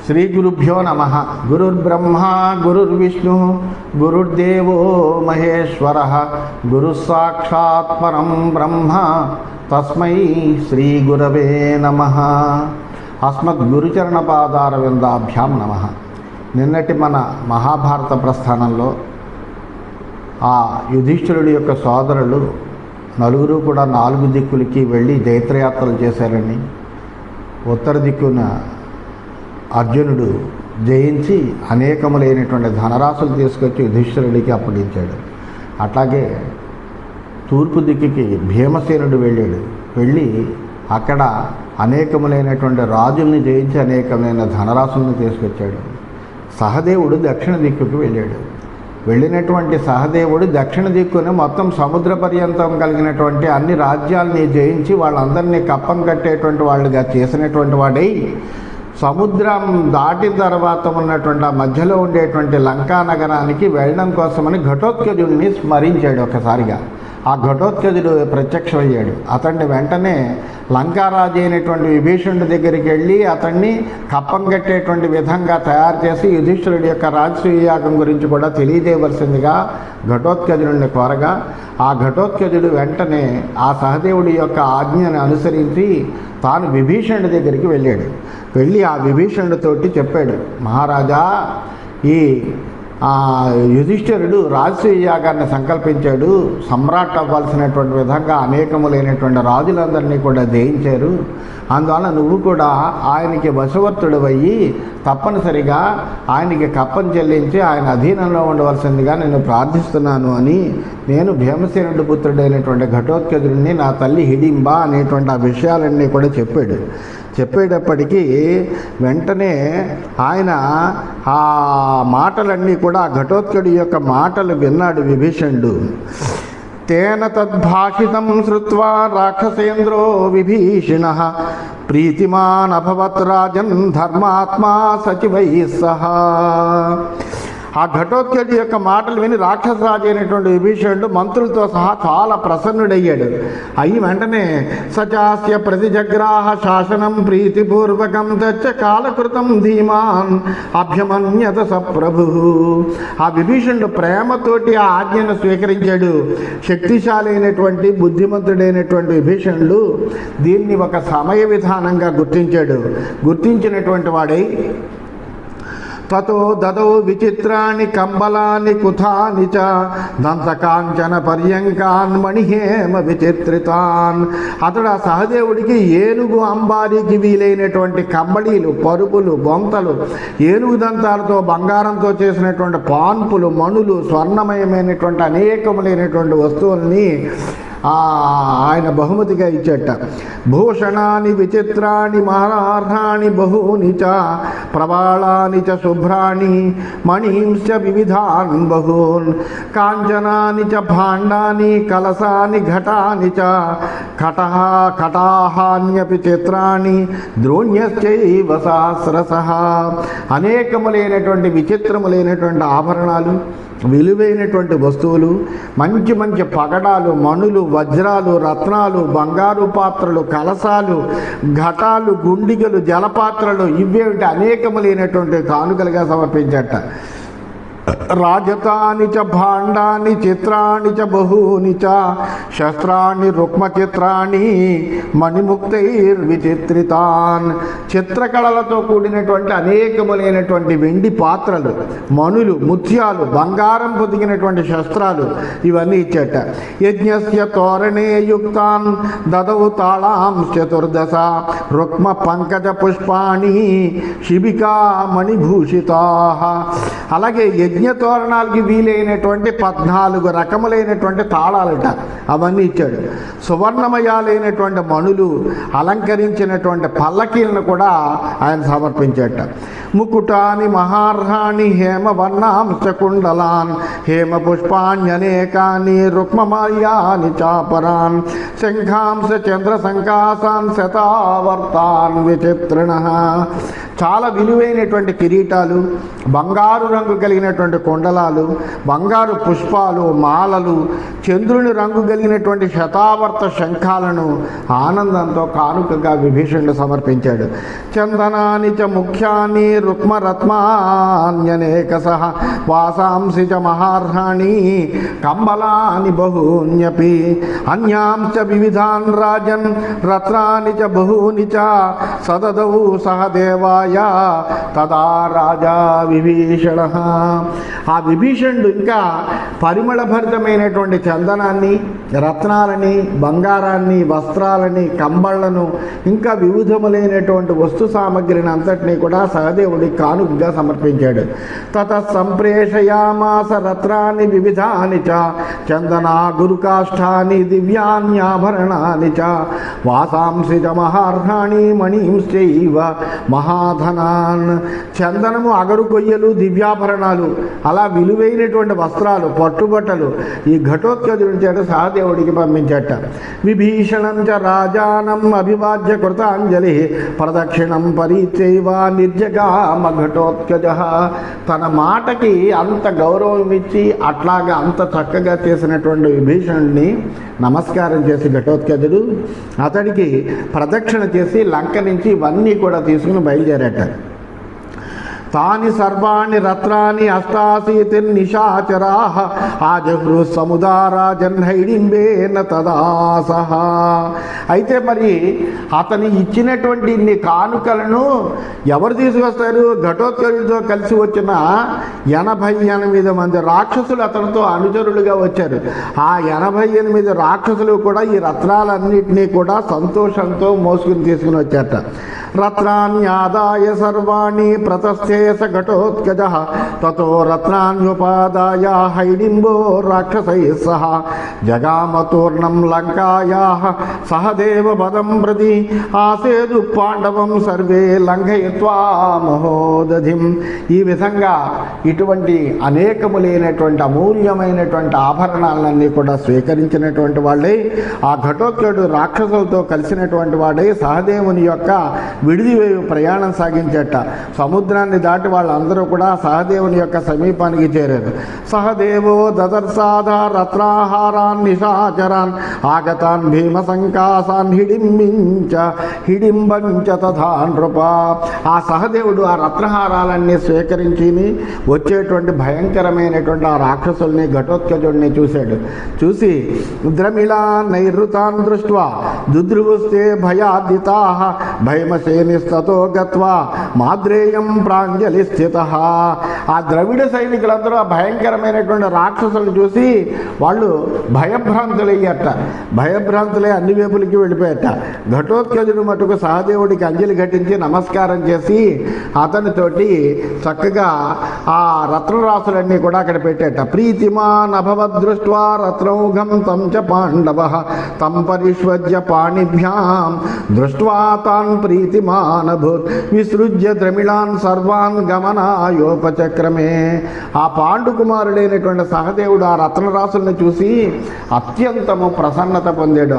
శ్రీ గురుభ్యో నమః. గురుర్బ్రహ్మ గురుర్విష్ణు గురుర్దేవో మహేశ్వర గురుస్సాక్షాత్ పరం బ్రహ్మ తస్మై శ్రీ గురవే నమః. అస్మద్గురుచరణపాదారవిందాభ్యాం నమః. నిన్నటి మన మహాభారత ప్రస్థానంలో ఆ యుధిష్ఠిరుడి యొక్క సోదరులు నలుగురు కూడా 4 దిక్కులకి వెళ్ళి జైత్రయాత్రలు చేశారని, ఉత్తర దిక్కున అర్జునుడు జయించి అనేకములైనటువంటి ధనరాశులు తీసుకొచ్చి యుధిష్ఠిరుడికి అప్పగించాడు. అట్లాగే తూర్పు దిక్కుకి భీమసేనుడు వెళ్ళి అక్కడ అనేకములైనటువంటి రాజుల్ని జయించి అనేకమైన ధనరాశులను తీసుకొచ్చాడు. సహదేవుడు దక్షిణ దిక్కుకు వెళ్ళినటువంటి సహదేవుడు దక్షిణ దిక్కుని మొత్తం సముద్ర పర్యంతం కలిగినటువంటి అన్ని రాజ్యాలని జయించి వాళ్ళందరినీ కప్పం కట్టేటువంటి వాళ్ళుగా చేసినటువంటి వాడై, సముద్రం దాటిన తర్వాత ఉన్నటువంటి ఆ మధ్యలో ఉండేటువంటి లంకా నగరానికి వెళ్ళడం కోసమని ఘటోత్కచుడిని స్మరించాడు. ఒకసారిగా ఆ ఘటోత్కచుడు ప్రత్యక్షమయ్యాడు. అతన్ని వెంటనే లంకారాజు అయినటువంటి విభీషణుడి దగ్గరికి వెళ్ళి అతన్ని కప్పం కట్టేటువంటి విధంగా తయారు చేసి యుధిష్ఠిరుడి యొక్క రాజసూయ యాగం గురించి కూడా తెలియజేయవలసిందిగా ఘటోత్కచుడిని కోరగా, ఆ ఘటోత్కచుడు వెంటనే ఆ సహదేవుడి యొక్క ఆజ్ఞను అనుసరించి తాను విభీషణుడి దగ్గరికి వెళ్ళి ఆ విభీషణుడితోటి చెప్పాడు, మహారాజా, ఈ యుధిష్ఠిరుడు రాజసూయ యాగాన్ని సంకల్పించాడు. సమ్రాట్ అవ్వాల్సినటువంటి విధంగా అనేకములైనటువంటి రాజులందరినీ కూడా జయించారు. అందువల్ల నువ్వు కూడా ఆయనకి వశవర్తుడివయ్యి తప్పనిసరిగా ఆయనకి కప్పం చెల్లించి ఆయన అధీనంలో ఉండవలసిందిగా నేను ప్రార్థిస్తున్నాను అని నేను భీమసేనుడి పుత్రుడైనటువంటి ఘటోత్కచుడిని, నా తల్లి హిడింబ అనేటువంటి ఆ విషయాలన్నీ కూడా చెప్పేటప్పటికీ వెంటనే ఆయన ఆ మాటలన్నీ కూడా ఘటోత్కచుడి యొక్క మాటలు విన్నాడు విభీషణుడు. తేన తద్భాషితం శ్రుత్వా రాక్షసేంద్రో విభీషణః ప్రీతిమాన్ అభవత్ రాజన్ ధర్మాత్మా సచివై సహా. ఆ ఘటోత్కచుడి యొక్క మాటలు విని రాక్షసరాజు అయినటువంటి విభీషణుడు మంత్రులతో సహా చాలా ప్రసన్నుడయ్యాడు. అయ్యి వెంటనే సచాస్య ప్రతిజగ్రాహ శాసనం ప్రీతిపూర్వకం తచ్చ కాలకృతం ధీమాన్ అభ్యమన్యత సప్రభు. ఆ విభీషణుడు ప్రేమతోటి ఆ ఆజ్ఞను స్వీకరించాడు. శక్తిశాలి అయినటువంటి బుద్ధిమంతుడైనటువంటి విభీషణుడు దీన్ని ఒక సమయ విధానంగా గుర్తించినటువంటి వాడై తతో దదౌ విచిత్రాన్ని కంబలాన్ని కుథాని చ దంతకాంచన పర్యంకాన్ మణిహేమ విచిత్రితాన్. అతడు ఆ సహదేవుడికి ఏనుగు అంబారీకి వీలైనటువంటి కంబళీలు, పరుపులు, బొంతలు, ఏనుగు దంతాలతో బంగారంతో చేసినటువంటి పాన్పులు, మణులు, స్వర్ణమయమైనటువంటి అనేకములైనటువంటి వస్తువుల్ని ఆయన బహుమతిగా ఇచ్చట. భూషణాని విచిత్రాణి మహార్హాణి బహూని చ ప్రబాళాని చ శుభ్రాణి మణీంశ్చ వివిధాన్ బహూన్ కాంచనాని చ భాండాని కలసాని ఘటాని చ కటాహాన్యపి చిత్రాణి ద్రోణ్యశ్చైవ సహస్రశః. అనేకములైనటువంటి విచిత్రములైనటువంటి ఆభరణాలు, విలువైనటువంటి వస్తువులు, మంచి మంచి పగడాలు, మణులు, వజ్రాలు, రత్నాలు, బంగారు పాత్రలు, కలసాలు, ఘటాలు, గుండిగలు, జలపాత్రలు, ఇవేమిటి అనేకములైనటువంటి కానుకలుగా సమర్పించట. రాజతాని చ భాండాని చిత్రాణి చ బహూని చ శస్త్రాన్ని రుక్మచిత్రాన్ని మణిముక్తైర్విచిత్రితాన్. చిత్రకళలతో కూడినటువంటి అనేకములైనటువంటి వెండి పాత్రలు, మణులు, ముత్యాలు, బంగారం పొదిగినటువంటి శస్త్రాలు ఇవన్నీ ఇచ్చట. యజ్ఞస్య తోరణే యుక్తాన్ దదౌ తాళాం చతుర్దశ రుక్మ పంకజ పుష్పాణి శిబికా మణిభూషితా. అలాగే యజ్ఞ తోరణాలకి వీలైనటువంటి 14 రకములైనటువంటి తాళాలట, అవన్నీ ఇచ్చాడు. సువర్ణమయాలైనటువంటి మణులు, అలంకరించినటువంటి పల్లకీలను కూడా ఆయన సమర్పించాట. ముకుటాని మహార్హాణి హేమవర్ణాంశ కుండలాన్ హేమ పుష్పాణ్యనేకాని రుక్మమాల్యాని చాపరాన్ శంఖాంశ చంద్ర సంకాసాన్ శతావర్తాన్ విచిత్రిణః. చాలా విలువైనటువంటి కిరీటాలు, బంగారు రంగు కలిగినటువంటి కొండలాలు, బంగారు పుష్పాలు, మాలలు, చంద్రుని రంగు కలిగినటువంటి శతావర్త శంఖాలను ఆనందంతో కానుకగా విభీషణుడు సమర్పించాడు. చందనాని చ ముఖ్యాని రుక్మరత్మాన్యనేక సహ వాసాంసి చ మహార్హాణి కంబలాని బహూన్యపి అన్యాంశ్చ వివిధాన్ రాజన్ రత్నాని చ బహూని చ సదదౌ సహ దేవాయ తదా రాజా విభీషణ. ఆ విభీషణుడు ఇంకా పరిమళభరితమైనటువంటి చందనాన్ని, రత్నాలని, బంగారాన్ని, వస్త్రాలని, కంబళ్లను, ఇంకా వివిధములైనటువంటి వస్తు సామగ్రిని అంతటినీ కూడా సహదేవుడి కానుకగా సమర్పించాడు. తత సంప్రేషయామాస రత్నాన్ని వివిధాని చ చందనా గురుకాష్ఠాని దివ్యాన్యాభరణాని చ వాసాంసి చ మహార్హాణి మణీంశ్చైవ మహాధనాన్. చందనము, అగరు కొయ్యలు, దివ్యాభరణాలు, అలా విలువైనటువంటి వస్త్రాలు, పట్టుబట్టలు ఈ ఘటోత్కచుడి చేత సహదేవుడికి పంపించట. విభీషణం చ రాజానం అభివాద్య కృతాంజలి ప్రదక్షిణం పరిచైవ నిర్జగామ ఘటోత్కజ. తన మాటకి అంత గౌరవం ఇచ్చి అట్లాగా అంత చక్కగా చేసినటువంటి విభీషణుడిని నమస్కారం చేసి ఘటోత్కచుడు అతడికి ప్రదక్షిణ చేసి లంక నుంచి ఇవన్నీ కూడా తీసుకుని బయలుదేరట. తాని సర్వాణి రత్నాని అష్టాశీతిర్నిశాచరా ఆజహృ సముదారాజన్హైడింబేన తదాసహ. అయితే మరి అతని ఇచ్చినటువంటి ఇన్ని కానుకలను ఎవరు తీసుకొస్తారు? ఘటోత్కచుడితో కలిసి వచ్చిన 88 మంది రాక్షసులు అతనితో అనుచరులుగా వచ్చారు. ఆ 88 రాక్షసులు కూడా ఈ రత్నాలన్నింటినీ కూడా సంతోషంతో మోసుకుని తీసుకుని వచ్చారట. రత్నాన్యాదాయ సర్వాణి ప్రతస్థే స ఘటోత్కజ తతో రత్నాన్యుపాదాయ హైడింబో రాక్షసై సహ జగామతూర్ణం లంకాయా సహదేవ పదం ప్రతి ఆసేదు పాండవం సర్వే లంఘయిత్వా మహోదధిం. ఈ విధంగా ఇటువంటి అనేకములైనటువంటి అమూల్యమైనటువంటి ఆభరణాలన్నీ కూడా స్వీకరించినటువంటి వాళ్ళే ఆ ఘటోత్కచుడు రాక్షసులతో కలిసినటువంటి వాడే సహదేవుని యొక్క విడిది ప్రయాణం సాగించట. సముద్రాన్ని దాటి వాళ్ళందరూ కూడా సహదేవుని యొక్క సమీపానికి చేరారు. సహదేవో దదర్సాధ రత్నాహారాన్ నిశాచరాన్ ఆగతాన్ భీమ సంకాసాన్ హిడింబంచ తథా నృప. ఆ సహదేవుడు ఆ రత్నహారాలన్నీ స్వీకరించి వచ్చేటువంటి భయంకరమైనటువంటి ఆ రాక్షసుల్ని ఘటోత్కచుడిని చూశాడు. చూసి ద్రమిళా నైరుతాన్ దృష్ట్వా దుద్రువస్తే భయాదితా భయమసేనిస్తతో గత్వా మాద్రేయం ప్రాంజలి స్థిత. ఆ ద్రవిడ సైనికులందరూ ఆ భయంకరమైనటువంటి రాక్షసులను చూసి వాళ్ళు భయభ్రాంతులయ్యట. భయభ్రాంతులై అన్ని వైపులకి వెళ్ళిపోయట. ఘటోత్కచుడు మటుకు సహదేవుడికి అంజలి ఘటించి నమస్కారం చేసి అతనితోటి చక్కగా ఆ రత్నరాసులన్నీ కూడా అక్కడ పెట్టేట. ప్రీతిమాన్ అభవదృష్ట్వా రత్నౌఘం తం చ పాండవ తం పరిష్వజ్య పాణిభ్యాం దృష్ట్వా తాన్ ప్రీతిమానభూత్ విసృజ్య ద్రమిళాన్ సర్వాన్ గమనాయోపచక్రమే. ఆ పాండుకుమారుడైనటువంటి సహదేవుడు ఆ రత్నరాసుల్ని చూసి అత్యంతము ప్రసన్నత పొందాడు.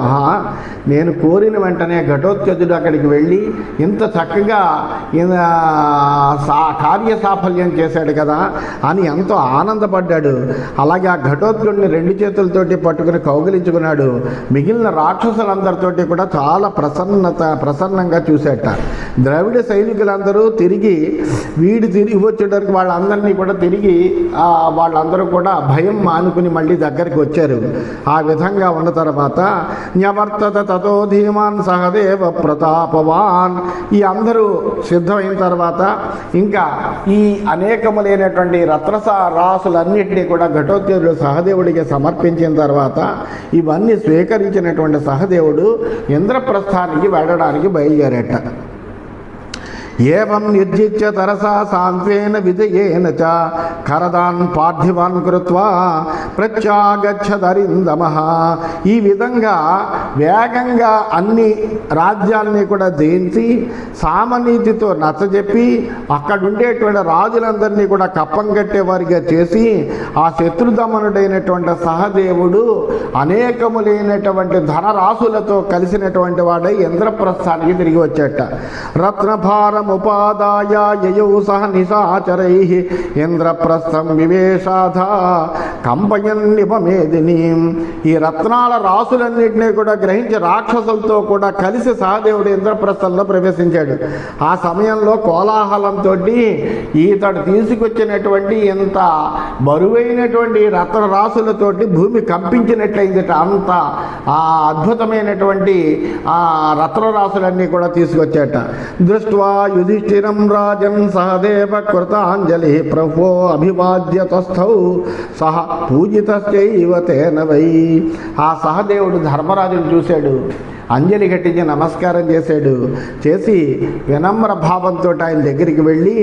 నేను కోరిన వెంటనే ఘటోత్కచుడు అక్కడికి వెళ్ళి ఇంత చక్కగా కార్య సాఫల్యం చేశాడు కదా అని ఎంతో ఆనందపడ్డాడు. అలాగే ఆ ఘటోత్కచుడిని 2 చేతులతోటి పట్టుకుని కౌగిలించుకున్నాడు. మిగిలిన రాక్షసులందరితోటి కూడా చాలా ప్రసన్నంగా చూశాట. ద్రవిడ సైనికులందరూ తిరిగి వచ్చేటరికి వాళ్ళందరినీ కూడా తిరిగి వాళ్ళందరూ కూడా భయం మానుకుని మళ్ళీ దగ్గరికి వచ్చారు. ఆ విధంగా ఉన్న తర్వాత న్యవర్తత తతో ధీమాన్ సహదేవ ప్రతాపవాన్. ఈ అందరూ సిద్ధమైన తర్వాత ఇంకా ఈ అనేకములైనటువంటి రత్నరాసులన్నింటినీ కూడా ఘటోత్కచుడు సహదేవుడికి సమర్పించిన తర్వాత ఇవన్నీ స్వీకరించినటువంటి సహదేవుడు ఇంద్రప్రస్థానికి వెళ్ళడానికి బయలుదేరేట. ఏవం నిర్జిత్య తరసా సాంత్వేన విజయేన చ కరదాన్ పార్థివాన్ కృత్వా ప్రత్యాగచ్చదరిందమః. ఈ విధంగా వేగంగా అన్ని రాజ్యాలని కూడా జయించి సామనీతితో నచ్చజెప్పి అక్కడుండేటువంటి రాజులందరినీ కూడా కప్పం కట్టేవారిగా చేసి ఆ శత్రుదమనుడైనటువంటి సహదేవుడు అనేకములైనటువంటి ధనరాశులతో కలిసినటువంటి వాడై ఇంద్రప్రస్థానికి తిరిగి వచ్చేట. రత్నభారం రథముపాదాయ యయౌ సహ నిశాచరైః ఇంద్రప్రస్థం వివేశాధ కంపయన్నిపమేదిని. ఈ రత్నాల రాసులన్నింటినీ కూడా గ్రహించి రాక్షసులతో కూడా కలిసి సహదేవుడు ఇంద్రప్రస్థంలో ప్రవేశించాడు. ఆ సమయంలో కోలాహలంతో ఈతడు తీసుకొచ్చినటువంటి ఇంత బరువైనటువంటి రత్న రాసులతోటి భూమి కంపించినట్లయిందట. అంత ఆ అద్భుతమైనటువంటి ఆ రత్నరాసులన్నీ కూడా తీసుకొచ్చాట. దృష్ట్వా యుధిష్ఠిరం రాజన్ సహదేవ కృతాంజలి ప్రభో అభివాద్యతస్థౌ సహ పూజితశ్చైవ తేన వై. ఆ సహదేవుడు ధర్మరాజును చూశాడు, అంజలి కట్టించి నమస్కారం చేశాడు. చేసి వినమ్ర భావంతో ఆయన దగ్గరికి వెళ్ళి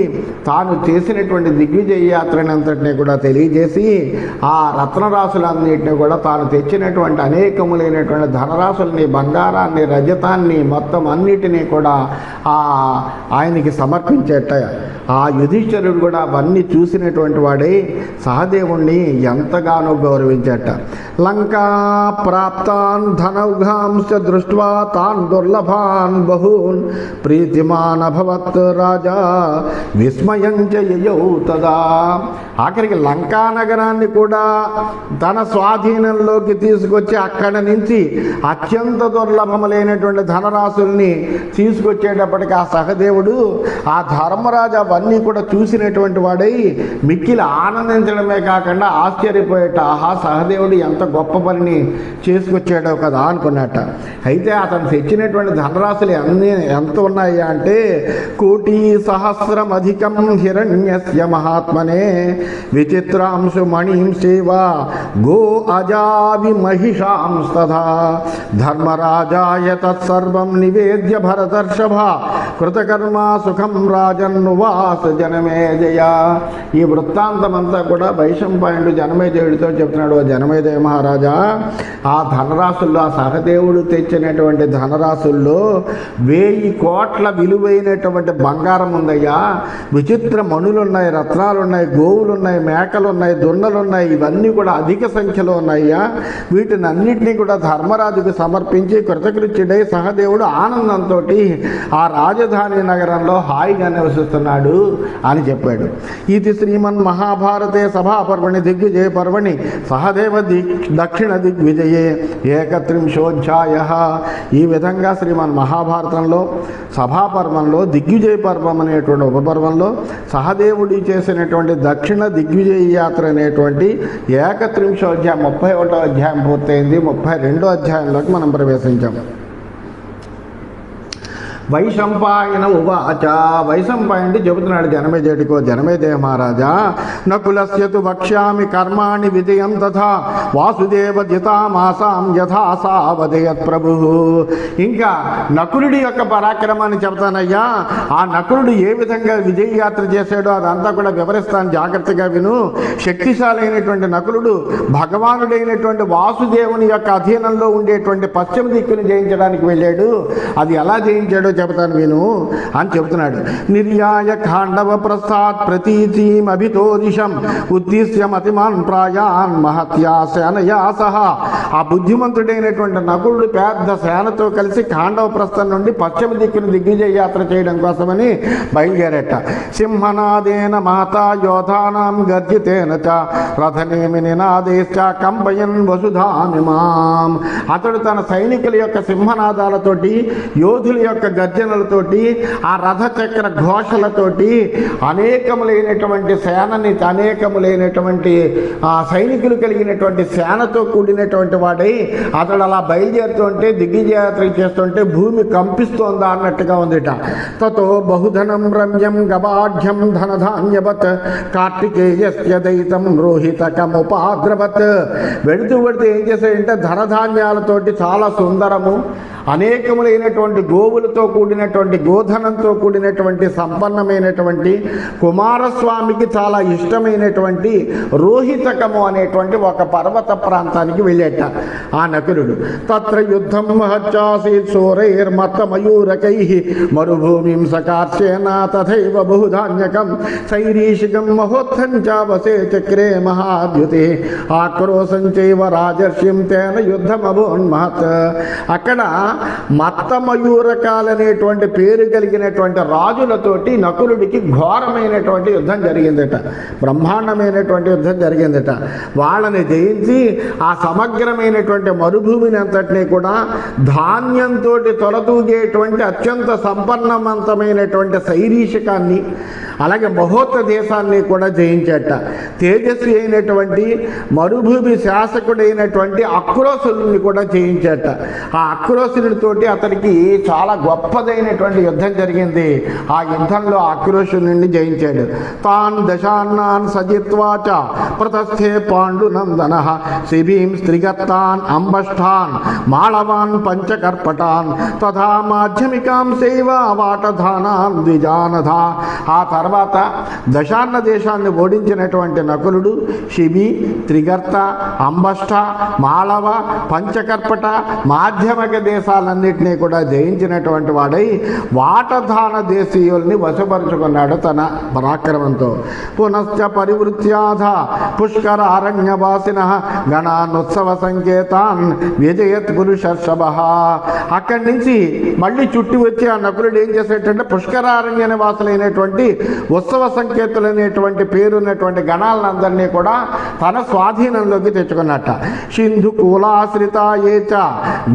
తాను చేసినటువంటి దిగ్విజయ యాత్రని అంతటినీ కూడా తెలియజేసి ఆ రత్నరాశులన్నింటినీ కూడా తాను తెచ్చినటువంటి అనేకములైనటువంటి ధనరాశుల్ని, బంగారాన్ని, రజతాన్ని మొత్తం అన్నిటినీ కూడా ఆయనకి సమర్పించేట. ఆ యుధిష్ఠిరుడు కూడా అవన్నీ చూసినటువంటి వాడే సహదేవుణ్ణి ఎంతగానో గౌరవించేట. లంకా ప్రాప్తాన్ ధనౌఘాంశ దృష్ట్వా తాన్ దుర్లభాన్ బహూన్ ప్రీతిమాన్ అభవత్ రాజా విస్మయం యయౌ తదా. ఆఖరికి లంకా నగరాన్ని కూడా తన స్వాధీనంలోకి తీసుకొచ్చి అక్కడి నుంచి అత్యంత దుర్లభములైనటువంటి ధనరాశుల్ని తీసుకొచ్చేటప్పటికి ఆ సహదేవుడు ఆ ధర్మరాజు అవన్నీ కూడా చూసినటువంటి వాడై మిక్కిలి ఆనందించడమే కాకుండా ఆశ్చర్యపోయేట. ఆహా, సహదేవుడు ఎంత గొప్ప పనిని చేసుకొచ్చాడో కదా అనుకున్నట్ట. అయితే అతను తెచ్చినటువంటి ధనరాశులు ఎంత ఉన్నాయి అంటే 1,000,000 హిరణ్యస్య మహాత్మనే విచిత్రాంశు మణిం సేవ గో అజావి మహిషాంస్తథా ధర్మరాజాయ తత్సర్వం నివేద్య భరతర్షభ కృతకర్మ సుఖం రాజన్నువాస జనమేజయ. ఈ వృత్తాంతమంతా కూడా వైశంపాయనుడు జనమేజయుడితో చెప్తున్నాడు. జనమేజయ మహారాజా, ఆ ధనరాశుల్లో ఆ సహదేవుడు తెచ్చినటువంటి ధనరాశుల్లో 1000 కోట్ల విలువైనటువంటి బంగారం ఉందయ్యా. విచిత్ర మణులున్నాయి, రత్నాలున్నాయి, గోవులున్నాయి, మేకలున్నాయి, దున్నలున్నాయి. ఇవన్నీ కూడా అధిక సంఖ్యలో ఉన్నాయ్యా. వీటిని అన్నింటినీ కూడా ధర్మరాజుకు సమర్పించి కృతకృత్యుడై సహదేవుడు ఆనందంతో ఆ రాజధాని నగరంలో హాయిగా నివసిస్తున్నాడు అని చెప్పాడు. ఇది శ్రీమన్ మహాభారతే సభాపర్వణి దిగ్విజయ పర్వణి సహదేవ దక్షిణ దిగ్విజయే ఏకత్రింశోధ్యాయ. ఈ విధంగా శ్రీమన్ మహాభారతంలో సభాపర్వంలో దిగ్విజయ పర్వం అనేటువంటి ఉపపర్వంలో సహదేవుడి చేసినటువంటి దక్షిణ దిగ్విజయ యాత్ర అనేటువంటి 31వ అధ్యాయం 31వ అధ్యాయం పూర్తయింది. 32వ అధ్యాయంలోకి మనం ప్రవేశించాం. వైశంపాయన ఉవాచ. వైశంపాయనుడు చెబుతున్నాడు జనమేజయుడికో, జనమేజయ మహారాజా, నకులస్యతు వక్ష్యామి కర్మాణి విజయం తథా వాసుదేవ జితామాసాం యథా సావదయత్ ప్రభు. ఇంకా నకులుడి యొక్క పరాక్రమాన్ని చెబుతానయ్యా. ఆ నకులుడు ఏ విధంగా విజయయాత్ర చేశాడో అదంతా కూడా వివరిస్తాను, జాగ్రత్తగా విను. శక్తిశాలి అయినటువంటి నకులుడు భగవానుడైనటువంటి వాసుదేవుని యొక్క అధీనంలో ఉండేటువంటి పశ్చిమ దిక్కుని జయించడానికి వెళ్ళాడు. అది ఎలా జయించాడో చెబుతాను విను అని చెబుతున్నాడు. నిర్యాయ ఖాండవ ప్రస్థాత్ ప్రతీచీం అభితో దిశం ఉద్దిశ్య మతిమాన్ ప్రాయాన్ మహత్యా సేనయా సహ. ఆ బుద్ధిమంతుడైనటువంటి నకులుడు పెద్ద సేనతో కలిసి ఖాండవ ప్రస్థం నుండి పశ్చిమ దిక్కును దిగ్విజయ యాత్ర చేయడం కోసమని బయలుదేరట. సింహనాదేన మహతా యోధానాం గర్జితేన చ రథనేమి నినాదేశ్చ కంపయన్ వసుధామిమాం. అతడు తన సైనికుల యొక్క సింహనాదాలతోటి, యోధుల యొక్క గర్జనలతోటి, ఆ రథచక్ర ఘోషలతోటి అనేకములైనటువంటి సేనని, అనేకములైనటువంటి ఆ సైనికులు కలిగినటువంటి సేనతో కూడినటువంటి వాడై అతడు అలా బయలుదేరుతుంటే, దిగ్విజయాత్ర చేస్తుంటే భూమి కంపిస్తోందా అన్నట్టుగా ఉందిట. తతో బహుధనం రమ్యం గబాఢ్యం ధనధాన్యవత్ కార్తికేయస్య దైతం రోహితకముపాద్రవత్. వెళుతూ వెళుతూ ఏం చేశాడంటే ధనధాన్యాలతోటి చాలా సుందరము, అనేకములైనటువంటి గోవులతో కూడినటువంటి, గోధనంతో కూడినటువంటి సంపన్నమైనటువంటి, కుమారస్వామికి చాలా ఇష్టమైనటువంటి రోహితకము అనేటువంటి ఒక పర్వత ప్రాంతానికి వెళ్ళేట ఆ నకులుడు. తత్ర యుద్ధం మహచ్చాసీత్ శూరైర్మత్తమయూరకై మరుభూమిం సకార్షేణ తథైవ బహుధాన్యకం శైరీషికం మహోత్థం చావసే చక్రే మహాద్యుతే ఆక్రోశం చైవ రాజర్షిం తేన యుద్ధమభోన్మహత్. అక్కడ మత్తమయూరకాలనే అనేటువంటి పేరు కలిగినటువంటి రాజులతోటి నకులుడికి ఘోరమైనటువంటి యుద్ధం జరిగిందట, బ్రహ్మాండమైనటువంటి యుద్ధం జరిగిందట. వాళ్ళని జయించి ఆ సమగ్రమైనటువంటి మరుభూమిని అంతటినీ కూడా ధాన్యంతో తొలతూగేటువంటి అత్యంత సంపన్నవంతమైనటువంటి శైరీషికాన్ని అలాగే మహోత్త దేశాన్ని కూడా జయించేట. తేజస్వి అయినటువంటి మరుభూమి శాసకుడైనటువంటి అక్రోసుని కూడా జయించేట. ఆ అక్రోసునితోటి అతనికి చాలా గొప్పదైనటువంటి యుద్ధం జరిగింది. ఆ యుద్ధంలో అక్రోసుని జయించాడు. తాన్ దశాన్నాన్ సజిత్వాచ ప్రతస్థే పాండునందన శిబీం స్త్రిగత్తాన్ అంబష్టాన్ మాళవాన్ పంచకర్పటాన్ తథా మాధ్యమికాం శైవ వాటధానాన్ ద్విజానధ. ఆ తర్వాత దశాన్న దేశాన్ని ఓడించినటువంటి నకులుడు శిబి, త్రిగర్త, అంబష్ట, మాళవ, పంచకర్పట మాధ్యమిక దేశాలన్నింటినీ కూడా జయించినటువంటి వాడై వాటధాన దేశీయుల్ని వశపరుచుకున్నాడు తన పరాక్రమంతో. పునశ్చ పరివృత్యాధ పుష్కర అరణ్యవాసిన గణానుత్సవ సంకేతాన్ విజయత్ పురుషర్షభ. అక్కడి నుంచి మళ్ళీ చుట్టి వచ్చి ఆ నకులుడు ఏం చేసేటంటే పుష్కరారణ్య నివాసులైనటువంటి ఉత్సవ సంకేతులైనటువంటి పేరున్నటువంటి గణాలందరినీ కూడా తన స్వాధీనంలోకి తెచ్చుకున్నట్ట. సింధు కూలాశ్రిత ఏచ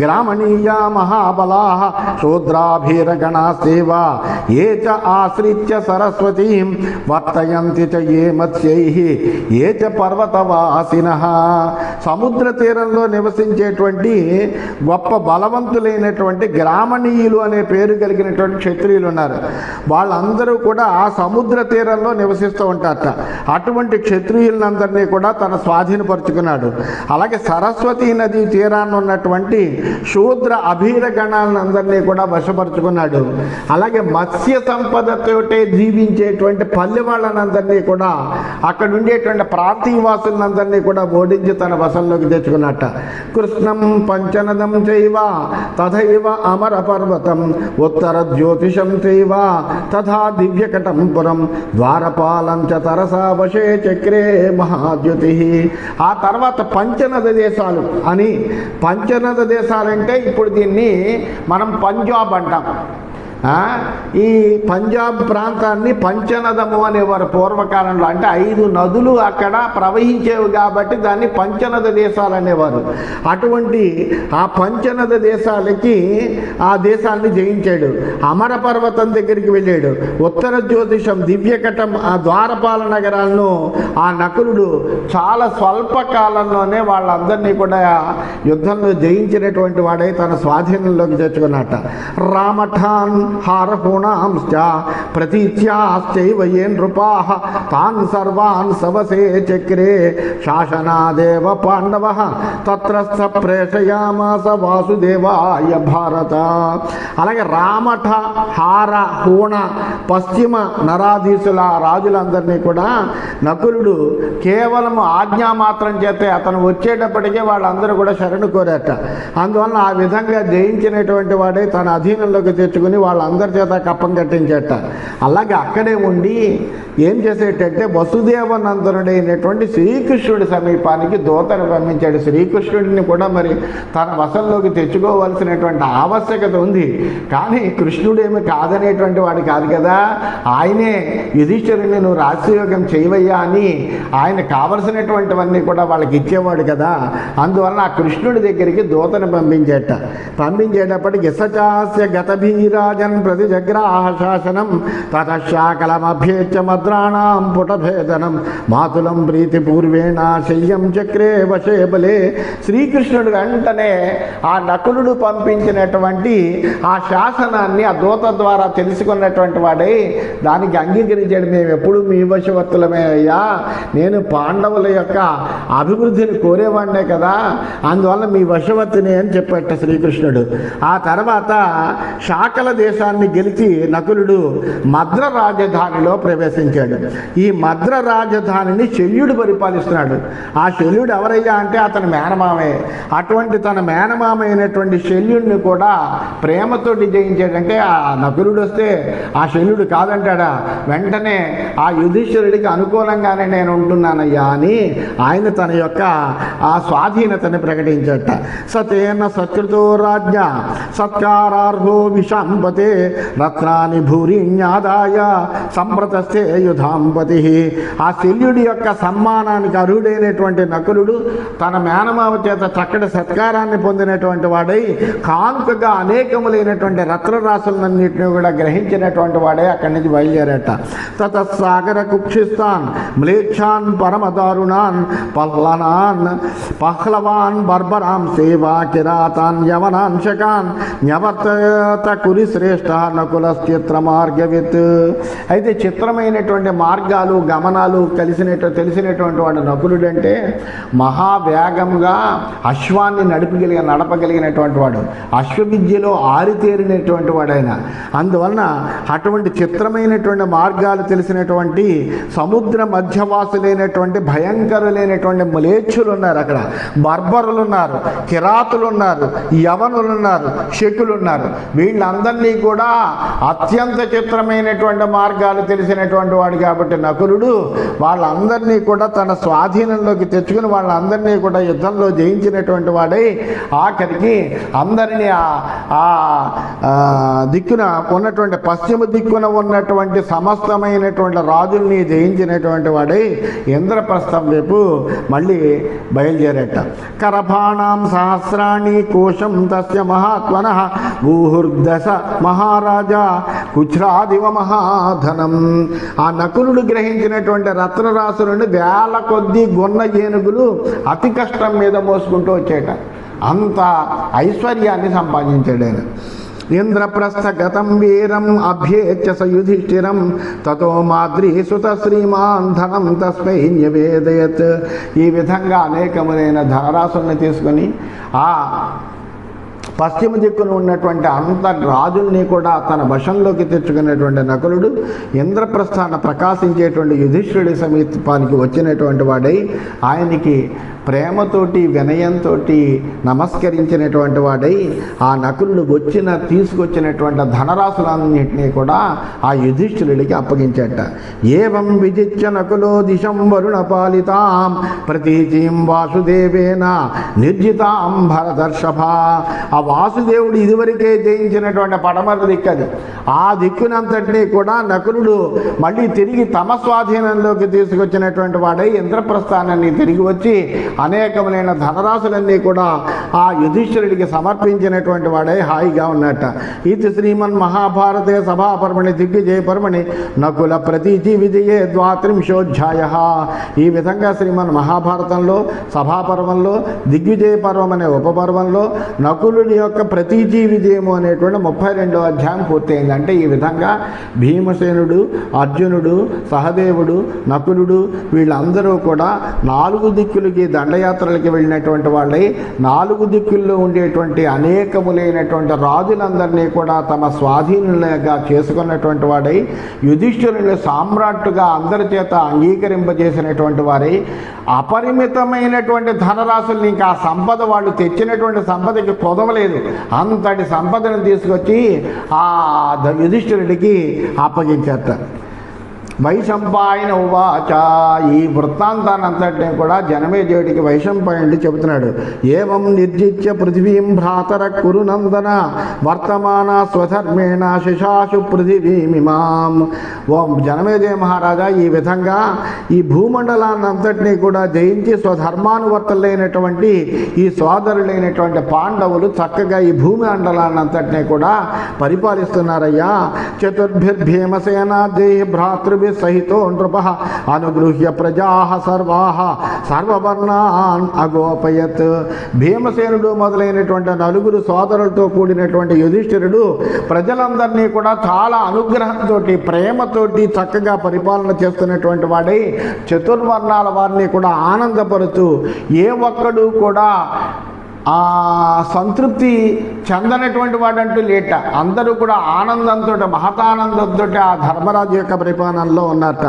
గ్రామణీయ మహాబలా శూద్రాభీరగణ సేవ ఏచ ఆశ్రిత్య సరస్వతీం వర్తయంతి చ ఏ మత్స్యై ఏచ పర్వతవాసిన. సముద్ర తీరంలో నివసించేటువంటి గొప్ప బలవంతులైనటువంటి గ్రామణీయులు అనే పేరు కలిగినటువంటి క్షత్రియులు ఉన్నారు. వాళ్ళందరూ కూడా ఆ సముద్ర తీరంలో నివసిస్తూ ఉంటారట. అటువంటి క్షత్రియులందరినీ కూడా తన స్వాధీనపరుచుకున్నాడు. అలాగే సరస్వతీ నదీ తీరాన్ని ఉన్నటువంటి శూద్ర అభీర గణాలందరినీ కూడా వశపరుచుకున్నాడు. అలాగే మత్స్య సంపదతోటే జీవించేటువంటి పల్లె వాళ్ళనందరినీ కూడా అక్కడ ఉండేటువంటి ప్రాంతీయవాసులందరినీ కూడా ఓడించి తన వశంలోకి తెచ్చుకున్నట్ట. కృష్ణం పంచనదం చైవ తథైవ అమర పర్వతం ఉత్తర జ్యోతిషం చైవ తథా దివ్యకటం పురం ద్వారపాలం చ తరసా వశే చక్రే మహాద్యుతి. ఆ తర్వాత పంచనద దేశాలు అని, పంచనద దేశాలంటే ఇప్పుడు దీన్ని మనం పంజాబ్ అంటాం. ఈ పంజాబ్ ప్రాంతాన్ని పంచనదము అనేవారు పూర్వకాలంలో. అంటే 5 నదులు అక్కడ ప్రవహించేవి కాబట్టి దాన్ని పంచనద దేశాలు అనేవారు. అటువంటి ఆ పంచనద దేశాలకి ఆ దేశాన్ని జయించాడు. అమర పర్వతం దగ్గరికి వెళ్ళాడు. ఉత్తర జ్యోతిషం, దివ్యకటం, ఆ ద్వారపాల నగరాలను ఆ నకులుడు చాలా స్వల్ప కాలంలోనే వాళ్ళందరినీ కూడా యుద్ధంలో జయించినటువంటి వాడై తన స్వాధీనంలోకి తెచ్చుకున్నట్ట. రామఠాన్ హారహూణాంశ్చ ప్రతీత్యాశ్చైవ ఏ నృపాః తాన్ సర్వాన్ సవసే చక్రే శాసనాదేవ పాండవః తత్రస్థ ప్రేషయామాస వాసుదేవాయ భారత. అలాగే రామఠ, హార, హూణ పశ్చిమ నరాధీసుల రాజులందరినీ కూడా నకులుడు కేవలం ఆజ్ఞామాత్రం చేతే అతను వచ్చేటప్పటికే వాళ్ళందరూ కూడా శరణు కోరారట. అందువలన ఆ విధంగా జయించినటువంటి వాడే తన అధీనంలోకి తెచ్చుకుని వాళ్ళందరి చేత కప్పం కట్టించేట. అలాగే అక్కడే ఉండి ఏం చేసేటంటే వసుదేవనందనుడైనటువంటి శ్రీకృష్ణుడి సమీపానికి దూతను పంపించాడు. శ్రీకృష్ణుడిని కూడా మరి తన వశంలోకి తెచ్చుకోవాల్సినటువంటి ఆవశ్యకత ఉంది. కానీ కృష్ణుడేమి కాదనేటువంటి వాడు కాదు కదా. ఆయనే యుధిష్ఠిరుని నువ్వు రాజయోగం చేయవయ్యా అని ఆయన కావలసినటువంటివన్నీ కూడా వాళ్ళకి ఇచ్చేవాడు కదా. అందువలన ఆ కృష్ణుడి దగ్గరికి దూతను పంపించేట. పంపించేటప్పటికి ఇసచాస్య గతభీరాజన్ ప్రతి జగ్రాహ శాసనం తతశాకలమభ్యేచ్య మద్రాణం పుటభేదనం మాతులం ప్రీతి పూర్వేణ శయ్యం చక్రే వశే బలే. శ్రీకృష్ణుడు వెంటనే ఆ నకులుడు పంపించినటువంటి ఆ శాసనాన్ని ఆ దూత ద్వారా తెలుసుకున్నటువంటి వాడై దానికి అంగీకరించాడు. మేము ఎప్పుడు మీ వశవర్తులమే అయ్యా, నేను పాండవుల యొక్క అభివృద్ధిని కోరేవాడినే కదా, అందువల్ల మీ వశవర్తిని అని చెప్పాట శ్రీకృష్ణుడు. ఆ తర్వాత శాకల దేశాన్ని గెలిచి నకులుడు మద్ర రాజధానిలో ప్రవేశించాడు. ఈ మద్ర రాజధానిని శల్యుడు పరిపాలిస్తున్నాడు. ఆ శల్యుడు ఎవరయ్యా అంటే అతని మేనమామే. అటువంటి తన మేనమామ అయినటువంటి శల్యుడిని కూడా ప్రేమతోటి జయించాడంటే ఆ నకులుడు వస్తే ఆ శల్యుడు కాదంటాడా. వెంటనే ఆ యుధిష్ఠిరుడికి అనుకూలంగానే నేను ఉంటున్నానయ్యా అని ఆయన తన యొక్క ఆ స్వాధీనతని ప్రకటించట. సతేన సత్కృతో రాజ్ఞ సత్కారార్హో విశాంపతే ధర్మపతే రత్నాని భూరిణ్యాదాయ సంప్రతస్థే యుధాంపతి. ఆ శల్యుడి యొక్క సన్మానానికి అర్హుడైనటువంటి నకులుడు తన మేనమావ చేత చక్కటి సత్కారాన్ని పొందినటువంటి వాడై కానుకగా అనేకములైనటువంటి రత్నరాశులన్నింటినీ కూడా గ్రహించినటువంటి వాడే అక్కడి నుంచి బయలుదేరట. తతసాగర కుక్షిస్తాన్ మ్లేచ్ఛాన్ పరమదారుణాన్ పహ్లవాన్ బర్బరాం సేవా కిరాతాన్ యవనాన్ శకాన్ న్యవర్తత కురి శ్రేష్ఠ నకులశ్చిత్ర మార్గవిత్. అయితే చిత్రమైనటువంటి మార్గాలు గమనాలు తెలిసినటువంటి వాడు నకులుడంటే మహావేగంగా అశ్వాన్ని నడపగలిగినటువంటి వాడు, అశ్వవిద్యలో ఆరితేరినటువంటి వాడైన. అందువలన అటువంటి చిత్రమైనటువంటి మార్గాలు తెలిసినటువంటి సముద్ర మధ్యవాసులైనటువంటి భయంకరులైనటువంటి మ్లేచ్ఛులు ఉన్నారు, అక్కడ బర్బరులు ఉన్నారు, కిరాతులు ఉన్నారు, యవనులు ఉన్నారు, శకులు ఉన్నారు. వీళ్ళందరినీ కూడా అత్యంత చిత్రమైనటువంటి మార్గాలు తెలిసినటువంటి వాడు కాబట్టి నకులుడు వాళ్ళందరినీ కూడా తన స్వాధీనంలోకి తెచ్చుకుని వాళ్ళందరినీ కూడా యుద్ధంలో జయించినటువంటి వాడై ఆఖరికి అందరినీ ఆ దిక్కున ఉన్నటువంటి పశ్చిమ దిక్కున ఉన్నటువంటి సమస్తమైనటువంటి రాజుల్ని జయించినటువంటి వాడై ఇంద్రప్రస్థం వైపు మళ్ళీ బయలుదేరట. కరభాణాం సహస్రాణి కోశం తస్య మహాత్మన భూహుర్దశ మహారాజా కుచ్రాదివ మహాధనం. ఆ నకులుడు గ్రహించినటువంటి రత్నరాశులను వేల కొద్దీ గొన్న ఏనుగులు అతి కష్టం మీద మోసుకుంటూ వచ్చేట. అంత ఐశ్వర్యాన్ని సంపాదించాడు ఆయన. ఇంద్రప్రస్థగతం వీరం అభ్యేచ్య స యుధిష్ఠిరం తతో మాద్రీ సుత శ్రీమాన్ ధనం తస్మై నివేదయత్. ఈ విధంగా అనేకములైన ధనరాశుల్ని తీసుకొని ఆ పశ్చిమ దిక్కున ఉన్నటువంటి అంత రాజుల్ని కూడా తన వశంలోకి తెచ్చుకున్నటువంటి నకులుడు ఇంద్రప్రస్థాన ప్రకాశించేటువంటి యుధిష్ఠిరుడి సమీపానికి వచ్చినటువంటి వాడై ఆయనకి ప్రేమతోటి వినయంతో నమస్కరించినటువంటి వాడై ఆ నకులుడు తీసుకొచ్చినటువంటి ధనరాశులన్నింటినీ కూడా ఆ యుధిష్ఠిరుడికి అప్పగించట. ఏవం విజిత్య నకులో దిశం వరుణ పాలితాం ప్రతీచీం వాసుదేవేన నిర్జితాం భరదర్షభ. ఆ వాసుదేవుడు ఇదివరకే జయించినటువంటి పడమర దిక్కది. ఆ దిక్కునంతటినీ కూడా నకులుడు మళ్ళీ తిరిగి తమ స్వాధీనంలోకి తీసుకొచ్చినటువంటి వాడై ఇంద్రప్రస్థానాన్ని తిరిగి వచ్చి అనేకములైన ధనరాశులన్నీ కూడా ఆ యుధిష్ఠిరుడికి సమర్పించినటువంటి వాడై హాయిగా ఉన్నట్ట. ఇది శ్రీమన్ మహాభారతే సభాపర్మణి దిగ్విజయ పర్మణి నకుల ప్రతీచి విజయే ద్వాత్రింశోధ్యాయ. ఈ విధంగా శ్రీమన్ మహాభారతంలో సభాపర్వంలో దిగ్విజయ పర్వం అనే ఉపపర్వంలో నకులుడి యొక్క ప్రతీచి విజయము అనేటువంటి 32వ అధ్యాయం పూర్తయింది. అంటే ఈ విధంగా భీమసేనుడు, అర్జునుడు, సహదేవుడు, నకులుడు వీళ్ళందరూ కూడా 4 దిక్కులకి దండయాత్రలకి వెళ్ళినటువంటి వాళ్ళై 4 దిక్కుల్లో ఉండేటువంటి అనేకములైనటువంటి రాజులందరినీ కూడా తమ స్వాధీనంగా చేసుకున్నటువంటి వాడై యుధిష్ఠిరుని సామ్రాట్టుగా అందరి చేత అంగీకరింపజేసినటువంటి వారై అపరిమితమైనటువంటి ధనరాశుల్ని ఇంకా ఆ సంపద వాళ్ళు తెచ్చినటువంటి సంపదకి కొదవలేదు. అంతటి సంపదను తీసుకొచ్చి ఆ యుధిష్ఠిరుడికి అప్పగించారట. వైశంపాయన ఉవాచ. ఈ వృత్తాంతాన్ని అంతటినీ కూడా జనమేజయుడికి వైశంపాయనుడు చెబుతున్నాడు. ఏవం నిర్జిత్య పృథివీం భ్రాతర కురునందన వర్తమాన స్వధర్మేణ శిశాశు పృథివీమిమాం. ఓ జనమేజయ మహారాజా, ఈ విధంగా ఈ భూమండలాన్ని అంతటినీ కూడా జయించి స్వధర్మానువర్తులైనటువంటి ఈ సోదరులైనటువంటి పాండవులు చక్కగా ఈ భూమి మండలాన్ని అంతటినీ కూడా పరిపాలిస్తున్నారయ్యా. చతుర్భిర్భీమసేనా జై భ్రాతృభి సహితో నృప అనుగృహ్య ప్రజా సర్వవర్ణాన్ అగోపయత్. భీమసేనుడు మొదలైనటువంటి 4 సోదరులతో కూడినటువంటి యుధిష్ఠిరుడు ప్రజలందరినీ కూడా చాలా అనుగ్రహంతో ప్రేమతోటి చక్కగా పరిపాలన చేస్తున్నటువంటి వాడై చతుర్వర్ణాల వారిని కూడా ఆనందపరుతూ ఏ ఒక్కడు కూడా సంతృప్తి చెందనటువంటి వాడంటూ లేట. అందరూ కూడా ఆనందంతో మహతానందంతో ఆ ధర్మరాజు యొక్క పరిపాలనలో ఉన్నట్ట.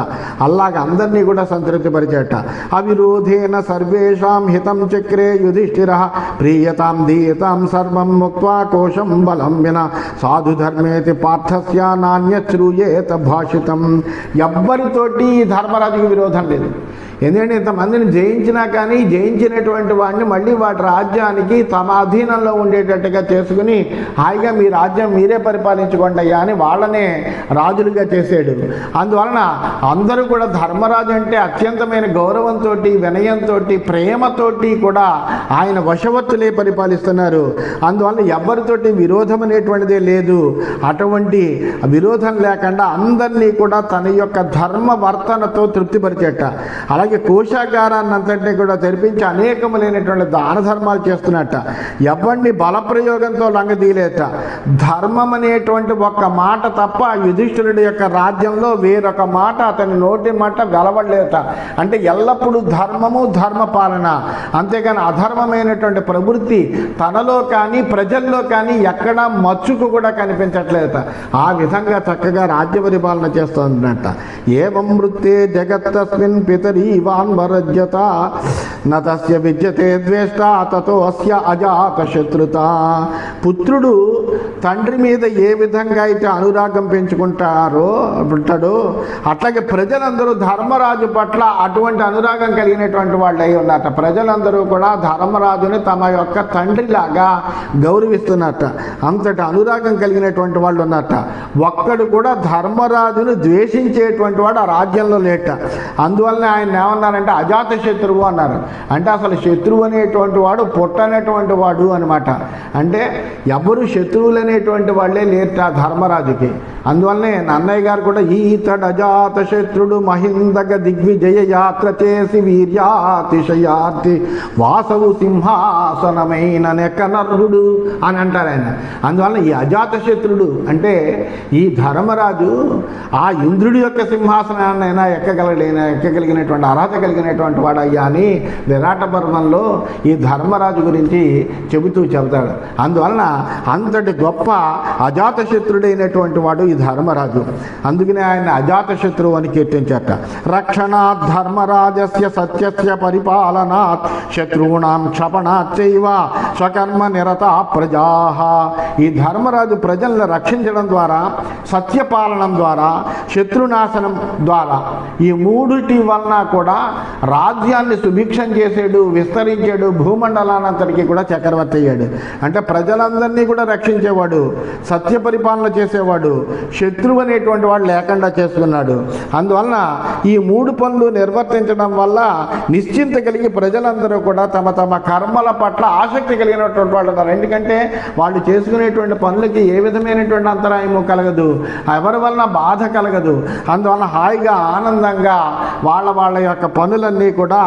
అలాగ అందరినీ కూడా సంతృప్తి పరిచేట. అవిరోధేన సర్వేషాం హితం చక్రే యుధిష్ఠిర ప్రీయతాం దీయతాం సర్వం ముక్త్వా కోశం బలం విన సాధుధర్మేతి పార్థస్య నాణ్యశ్రూయేత భాషితం. ఎవ్వరితోటి ధర్మరాజుకి విరోధం లేదు. ఎందుకంటే ఇంతమందిని జయించినా కానీ జయించినటువంటి వాడిని మళ్ళీ వాటి రాజ్యానికి తమ అధీనంలో ఉండేటట్టుగా చేసుకుని హాయిగా మీ రాజ్యం మీరే పరిపాలించుకోండి అయ్యా అని వాళ్ళనే రాజులుగా చేసాడు. అందువలన అందరూ కూడా ధర్మరాజు అంటే అత్యంతమైన గౌరవంతో, వినయంతో, ప్రేమతోటి కూడా ఆయన వశవర్తులే పరిపాలిస్తున్నారు. అందువల్ల ఎవరితోటి విరోధం అనేటువంటిదే లేదు. అటువంటి విరోధం లేకుండా అందరినీ కూడా తన యొక్క ధర్మవర్తనతో తృప్తిపరిచేట. అలాగే కోశాగారాన్ని అంతటినీ కూడా తెరిపించి అనేకములైనటువంటి దాన ధర్మాలు చేస్తున్నట్ట. ఎవరిని బలప్రయోగంతో లంగదీయలేట. ధర్మం అనేటువంటి ఒక్క మాట తప్ప యుధిష్ఠిరుడి యొక్క రాజ్యంలో వేరొక మాట అతని నోటి మాట వెలవడలేట. అంటే ఎల్లప్పుడూ ధర్మము, ధర్మపాలన, అంతేగాని అధర్మమైనటువంటి ప్రవృత్తి తనలో కానీ ప్రజల్లో కానీ ఎక్కడా మచ్చుకు కూడా కనిపించట్లేదట. ఆ విధంగా చక్కగా రాజ్య పరిపాలన చేస్తుందట. ఏవం వృత్తే జగత్తస్మిన్ పితరీవాన్వరజ్యత నతస్య విద్యతే ద్వేష్ట తతో అస్య అజాత శత్రుత. పుత్రుడు తండ్రి మీద ఏ విధంగా అయితే అనురాగం ఉంటాడో అట్లాగే ప్రజలందరూ ధర్మరాజు పట్ల అటువంటి అనురాగం కలిగినటువంటి వాళ్ళు అయి ఉన్నట్ట. ప్రజలందరూ కూడా ధర్మరాజుని తమ యొక్క తండ్రిలాగా గౌరవిస్తున్నట్ట. అంతటి అనురాగం కలిగినటువంటి వాళ్ళు ఉన్నట్ట. ఒక్కడు కూడా ధర్మరాజును ద్వేషించేటువంటి వాడు ఆ రాజ్యంలో లేట. అందువల్లనే ఆయన ఏమన్నారంటే అజాత శత్రువు అన్నారు. అంటే అసలు శత్రువు అనేటువంటి వాడు పుట్టనేటువంటి వాడు అనమాట. అంటే ఎవరు శత్రువులు అనేటువంటి వాళ్ళే లేట ధర్మరాజుకి. అందువల్లనే అన్నయ్య గారు కూడా ఈతడు అజాత శత్రుడు మహిందగ దిగ్విజయ యాత్ర చేసి వీర్యాతిశయార్తి వాసవు సింహాసనమైన నెక్కనర్హుడు అని అంటారు ఆయన. అందువల్ల ఈ అజాత శత్రుడు అంటే ఈ ధర్మరాజు ఆ ఇంద్రుడి యొక్క సింహాసనాన్నైనా ఎక్కగలిగినటువంటి అర్హత కలిగినటువంటి వాడు అయ్యా అని విరాట పర్వంలో ఈ ధర్మరాజు గురించి చెబుతాడు. అందువలన అంతటి గొప్ప అజాత శత్రుడైనటువంటి వాడు ఈ ధర్మరాజు. అందుకనే ఆయన అజాత శత్రువు అని కీర్తించట. రక్షణాత్ ధర్మరాజస్య సత్యస్య పరిపాలనాత్ శత్రువునాం క్షపణాచ్చైవ స్వకర్మ నిరత ప్రజా. ఈ ధర్మరాజు ప్రజలను రక్షించడం ద్వారా, సత్యపాలనం ద్వారా, శత్రునాశనం ద్వారా, ఈ మూడిటి వలన కూడా రాజ్యాన్ని సుభిక్షం చేసాడు, విస్తరించాడు, భూమండలానంతటికీ కూడా చక్రవర్తి అయ్యాడు. అంటే ప్రజలందరినీ కూడా రక్షించేవాడు, సత్య పరిపాలన చేసేవాడు, శత్రువు అనేటువంటి వాడు లేకుండా చేసుకున్నాడు. అందువలన ఈ మూడు పనులు నిర్వర్తించడం వల్ల నిశ్చింత కలిగి ప్రజలందరూ కూడా తమ తమ కర్మల పట్ల ఆసక్తి కలిగినటువంటి వాళ్ళు ఉన్నారు. ఎందుకంటే వాళ్ళు చేసుకునేటువంటి పనులకి ఏ విధమైనటువంటి అంతరాయము కలగదు, ఎవరి వలన బాధ కలగదు. అందువలన హాయిగా ఆనందంగా వాళ్ళ యొక్క పనులన్నీ కూడా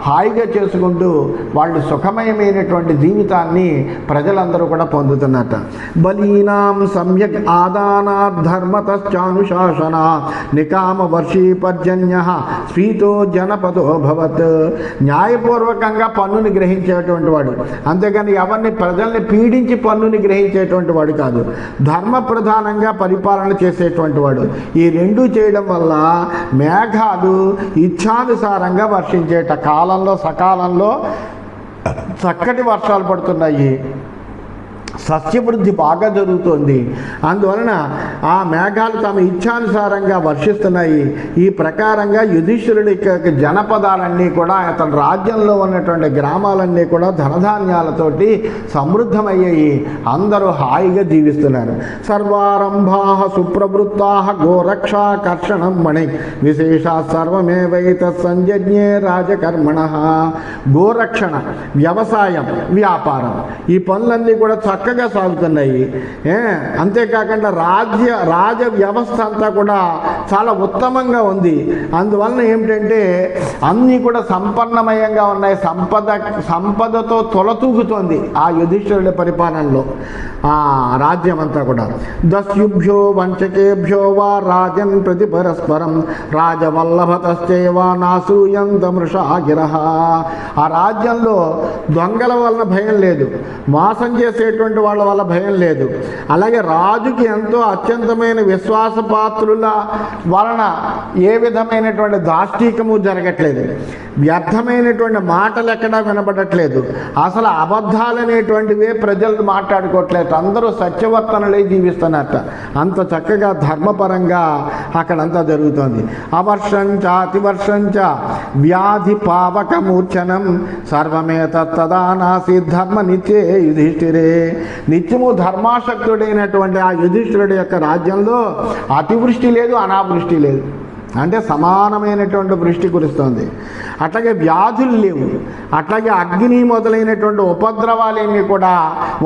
హాయిగా చేసుకుంటూ వాళ్ళు సుఖమయమైనటువంటి జీవితాన్ని ప్రజలందరూ కూడా పొందుతున్నట్ట. బలీనాం సమ్యక్ ఆదానాత్ ధర్మతశ్చానుశాసనా నికామ వర్షీ పర్జన్య స్ఫీతో జనపదో భవత్. న్యాయపూర్వకంగా పన్నుని గ్రహించేటువంటి వాడు, అంతేగాని ఎవరిని ప్రజల్ని పీడించి పన్నుని గ్రహించేటువంటి వాడు కాదు. ధర్మ ప్రధానంగా పరిపాలన చేసేటువంటి వాడు. ఈ రెండూ చేయడం వల్ల మేఘాలు ఇచ్ఛానుసారంగా వర్షించేట. కాలంలో సకాలంలో చక్కటి వర్షాలు పడుతున్నాయి, సస్యవృద్ధి బాగా జరుగుతోంది. అందువలన ఆ మేఘాలు తమ ఇచ్ఛానుసారంగా వర్షిస్తున్నాయి. ఈ ప్రకారంగా యుధిష్ఠిరుడి జనపదాలన్నీ కూడా అతని రాజ్యంలో ఉన్నటువంటి గ్రామాలన్నీ కూడా ధనధాన్యాలతోటి సమృద్ధమయ్యాయి. అందరూ హాయిగా జీవిస్తున్నారు. సర్వారంభా సుప్రవృత్తా గోరక్షాకర్షణం మణి విశేష సర్వమేవైత సంజజ్ఞే రాజకర్మణ. గోరక్షణ, వ్యవసాయం, వ్యాపారం, ఈ పనులన్నీ కూడా చక్కగా సాగుతున్నాయి. అంతేకాకుండా రాజ వ్యవస్థ అంతా కూడా చాలా ఉత్తమంగా ఉంది. అందువలన ఏమిటంటే అన్నీ కూడా సంపన్నమయంగా ఉన్నాయి. సంపదతో తొలతూగుతోంది ఆ యుధిష్ఠిరుడి పరిపాలనలో ఆ రాజ్యం అంతా కూడా. దస్యుభ్యో వంచకేభ్యో వా రాజన్ ప్రతి పరస్పరం రాజవల్లభతశ్చైవ నాసూయంత మృషాగిరః. ఆ రాజ్యంలో దొంగల వలన భయం లేదు, మోసం చేసేటువంటి వాళ్ళ వల్ల భయం లేదు. అలాగే రాజుకి ఎంతో అత్యంతమైన విశ్వాసపాత్రుల వలన ఏ విధమైనటువంటి దాష్టీకము జరగట్లేదు, వ్యర్థమైనటువంటి మాటలు ఎక్కడా వినబడట్లేదు, అసలు అబద్ధాలనేటువంటివే ప్రజలు మాట్లాడుకోవట్లేదు. అందరూ సత్యవర్తనలే జీవిస్తున్నట్ట. అంత చక్కగా ధర్మపరంగా అక్కడంతా జరుగుతుంది. అవర్షంచ అతివర్షంచ వ్యాధి పావకమూర్ఛనం సర్వమేతత్తదానాసి ధర్మ నిత్యే యుధిష్ఠిరే. నిత్యము ధర్మాసక్తుడైనటువంటి ఆ యుధిష్ఠిరుడి యొక్క రాజ్యంలో అతివృష్టి లేదు, అనావృష్టి లేదు, అంటే సమానమైనటువంటి వృష్టి కురుస్తుంది. అట్లాగే వ్యాధులు లేవు, అట్లాగే అగ్ని మొదలైనటువంటి ఉపద్రవాలేమీ కూడా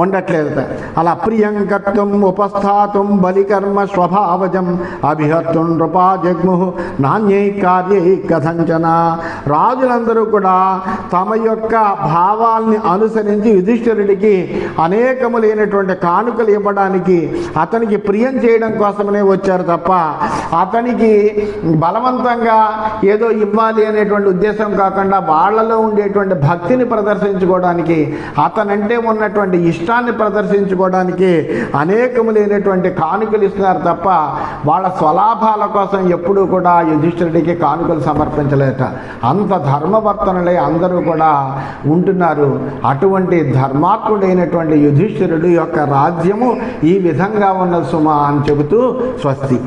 ఉండట్లేదు. అలా ప్రియంకత్వం ఉపస్థాతం బలికర్మ స్వభావజం అభిహత్వం నృపా జగ్ము నాణ్యై కార్యై కథంచన. రాజులందరూ కూడా తమ యొక్క భావాల్ని అనుసరించి యుధిష్ఠిరుడికి అనేకములైనటువంటి కానుకలు ఇవ్వడానికి, అతనికి ప్రియం చేయడం కోసమనే వచ్చారు తప్ప అతనికి బలవంతంగా ఏదో ఇవ్వాలి అనేటువంటి ఉద్దేశం కాకుండా వాళ్ళలో ఉండేటువంటి భక్తిని ప్రదర్శించుకోవడానికి, అతనంటే ఉన్నటువంటి ఇష్టాన్ని ప్రదర్శించుకోవడానికి అనేకములైనటువంటి కానుకలు ఇస్తున్నారు తప్ప వాళ్ళ స్వలాభాల కోసం ఎప్పుడూ కూడా యుధిష్ఠిరుడికి కానుకలు సమర్పించలేట. అంత ధర్మవర్తనలే అందరూ కూడా ఉంటున్నారు. అటువంటి ధర్మాత్ముడైనటువంటి యుధిష్ఠిరుడు యొక్క రాజ్యము ఈ విధంగా ఉన్న సుమా అని చెబుతూ స్వస్తి.